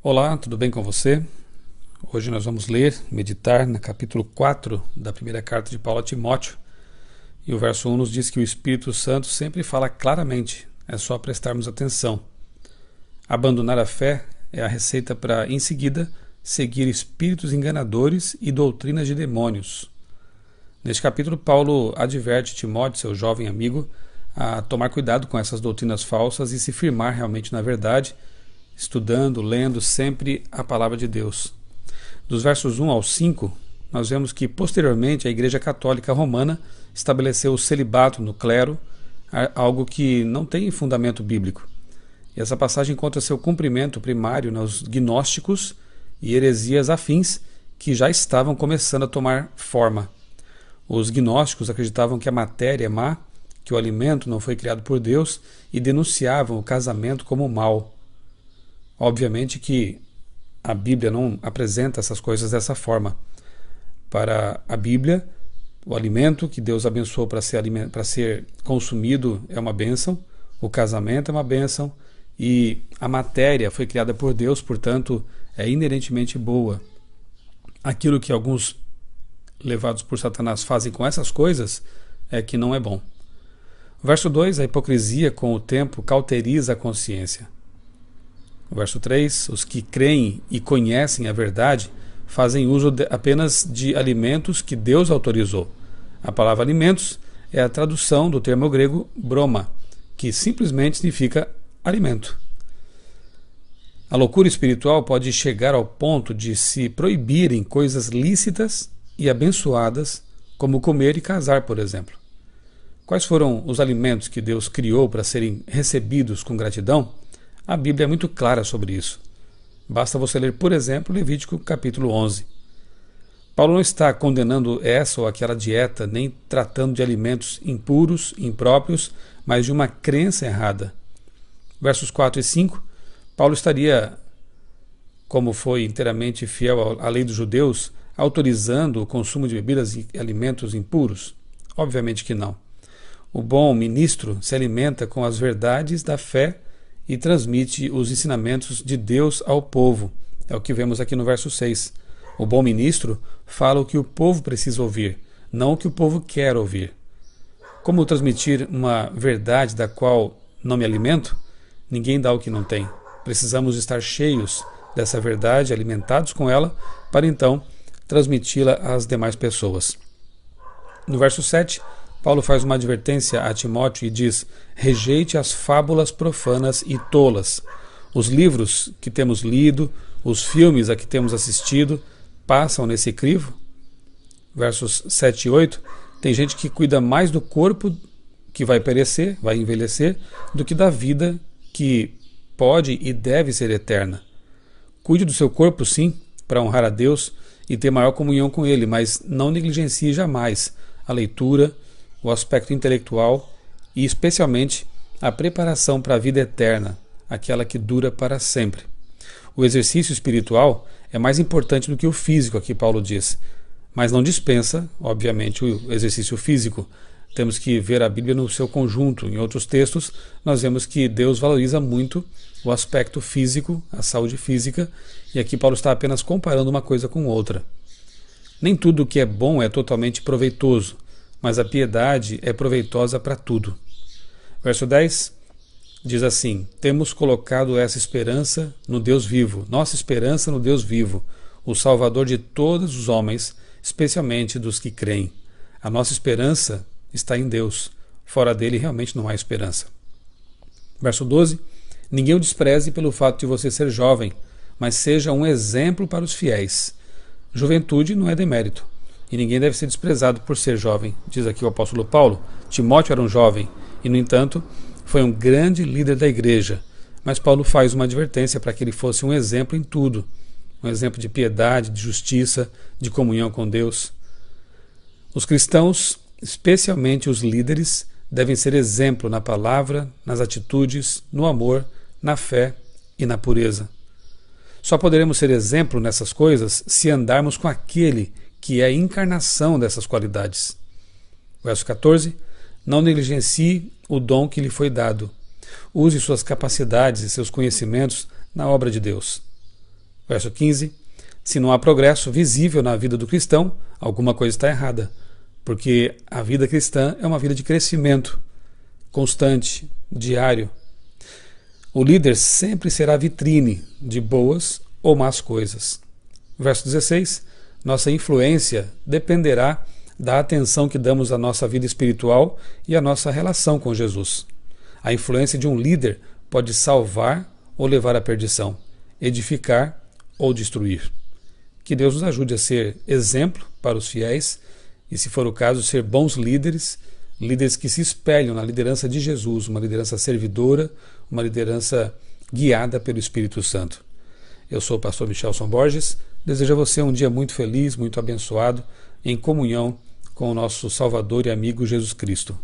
Olá, tudo bem com você? Hoje nós vamos ler, meditar no capítulo 4 da primeira carta de Paulo a Timóteo. E o verso 1 nos diz que o Espírito Santo sempre fala claramente, é só prestarmos atenção. Abandonar a fé é a receita para, em seguida, seguir espíritos enganadores e doutrinas de demônios. Neste capítulo, Paulo adverte Timóteo, seu jovem amigo, a tomar cuidado com essas doutrinas falsas e se firmar realmente na verdade, estudando, lendo sempre a palavra de Deus. Dos versos 1 ao 5, nós vemos que posteriormente a Igreja Católica Romana estabeleceu o celibato no clero, algo que não tem fundamento bíblico. E essa passagem encontra seu cumprimento primário nos gnósticos e heresias afins que já estavam começando a tomar forma. Os gnósticos acreditavam que a matéria é má, que o alimento não foi criado por Deus e denunciavam o casamento como mal. Obviamente que a Bíblia não apresenta essas coisas dessa forma. Para a Bíblia, o alimento que Deus abençoou para ser consumido é uma bênção, o casamento é uma bênção e a matéria foi criada por Deus, portanto, é inerentemente boa. Aquilo que alguns levados por Satanás fazem com essas coisas é que não é bom. Verso 2, a hipocrisia com o tempo cauteriza a consciência. O verso 3, os que creem e conhecem a verdade fazem uso apenas de alimentos que Deus autorizou. A palavra alimentos é a tradução do termo grego broma, que simplesmente significa alimento. A loucura espiritual pode chegar ao ponto de se proibirem coisas lícitas e abençoadas, como comer e casar, por exemplo. Quais foram os alimentos que Deus criou para serem recebidos com gratidão? A Bíblia é muito clara sobre isso. Basta você ler, por exemplo, Levítico capítulo 11. Paulo não está condenando essa ou aquela dieta, nem tratando de alimentos impuros, impróprios, mas de uma crença errada. Versos 4 e 5, Paulo estaria, como foi inteiramente fiel à lei dos judeus, autorizando o consumo de bebidas e alimentos impuros? Obviamente que não. O bom ministro se alimenta com as verdades da fé e transmite os ensinamentos de Deus ao povo. É o que vemos aqui no verso 6. O bom ministro fala o que o povo precisa ouvir, não o que o povo quer ouvir. Como transmitir uma verdade da qual não me alimento? Ninguém dá o que não tem. Precisamos estar cheios dessa verdade, alimentados com ela, para então transmiti-la às demais pessoas. No verso 7, Paulo faz uma advertência a Timóteo e diz: rejeite as fábulas profanas e tolas. Os livros que temos lido, os filmes a que temos assistido, passam nesse crivo? Versos 7 e 8, tem gente que cuida mais do corpo que vai perecer, vai envelhecer, do que da vida que pode e deve ser eterna. Cuide do seu corpo, sim, para honrar a Deus e ter maior comunhão com Ele, mas não negligencie jamais a leitura, o aspecto intelectual e, especialmente, a preparação para a vida eterna, aquela que dura para sempre. O exercício espiritual é mais importante do que o físico, aqui Paulo diz, mas não dispensa, obviamente, o exercício físico. Temos que ver a Bíblia no seu conjunto. Em outros textos, nós vemos que Deus valoriza muito o aspecto físico, a saúde física, e aqui Paulo está apenas comparando uma coisa com outra. Nem tudo o que é bom é totalmente proveitoso, mas a piedade é proveitosa para tudo. Verso 10 diz assim: temos colocado essa esperança no Deus vivo, nossa esperança no Deus vivo, o Salvador de todos os homens, especialmente dos que creem. A nossa esperança está em Deus, fora dele realmente não há esperança. Verso 12: ninguém o despreze pelo fato de você ser jovem, mas seja um exemplo para os fiéis. Juventude não é demérito. E ninguém deve ser desprezado por ser jovem, diz aqui o apóstolo Paulo. Timóteo era um jovem e, no entanto, foi um grande líder da igreja. Mas Paulo faz uma advertência para que ele fosse um exemplo em tudo. Um exemplo de piedade, de justiça, de comunhão com Deus. Os cristãos, especialmente os líderes, devem ser exemplo na palavra, nas atitudes, no amor, na fé e na pureza. Só poderemos ser exemplo nessas coisas se andarmos com aquele que é a encarnação dessas qualidades. Verso 14, não negligencie o dom que lhe foi dado. Use suas capacidades e seus conhecimentos na obra de Deus. Verso 15. Se não há progresso visível na vida do cristão, alguma coisa está errada, porque a vida cristã é uma vida de crescimento constante, diário. O líder sempre será vitrine de boas ou más coisas. Verso 16. Nossa influência dependerá da atenção que damos à nossa vida espiritual e à nossa relação com Jesus. A influência de um líder pode salvar ou levar à perdição, edificar ou destruir. Que Deus nos ajude a ser exemplo para os fiéis e, se for o caso, ser bons líderes, líderes que se espelham na liderança de Jesus, uma liderança servidora, uma liderança guiada pelo Espírito Santo. Eu sou o pastor Michelson Borges, desejo a você um dia muito feliz, muito abençoado, em comunhão com o nosso Salvador e amigo Jesus Cristo.